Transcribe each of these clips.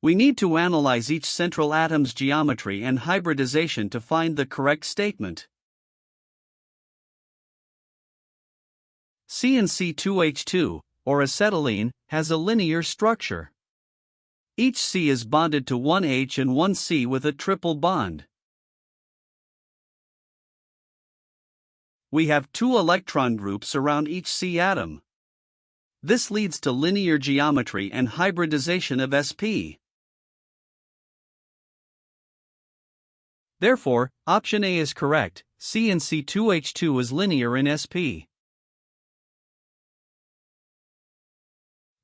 We need to analyze each central atom's geometry and hybridization to find the correct statement. CnC2H2, or acetylene, has a linear structure. Each C is bonded to one H and one C with a triple bond. We have two electron groups around each C atom. This leads to linear geometry and hybridization of sp. Therefore, option A is correct. CnC2H2 is linear in sp.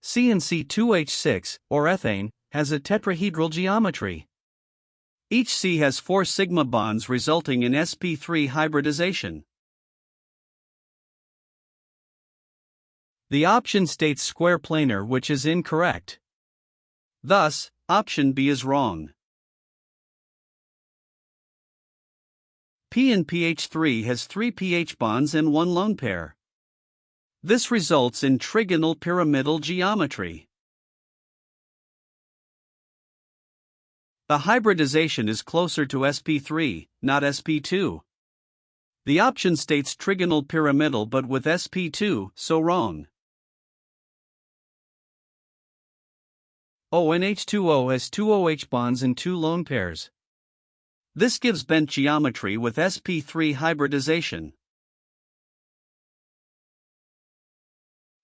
CnC2H6, or ethane, has a tetrahedral geometry. Each C has 4 sigma bonds resulting in sp3 hybridization. The option states square planar, which is incorrect. Thus, option B is wrong. P in pH3 has 3 pH bonds and 1 lone pair. This results in trigonal pyramidal geometry. The hybridization is closer to sp3, not sp2. The option states trigonal pyramidal but with sp2, so wrong. O and H2O has 2 OH bonds and 2 lone pairs. This gives bent geometry with sp3 hybridization.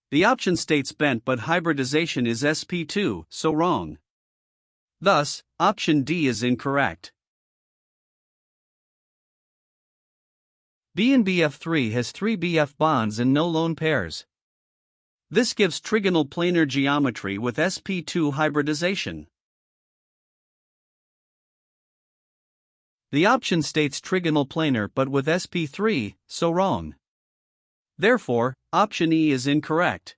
The option states bent but hybridization is sp2, so wrong. Thus, option D is incorrect. B in BF3 has 3 BF bonds and no lone pairs. This gives trigonal planar geometry with sp2 hybridization. The option states trigonal planar but with sp3, so wrong. Therefore, option E is incorrect.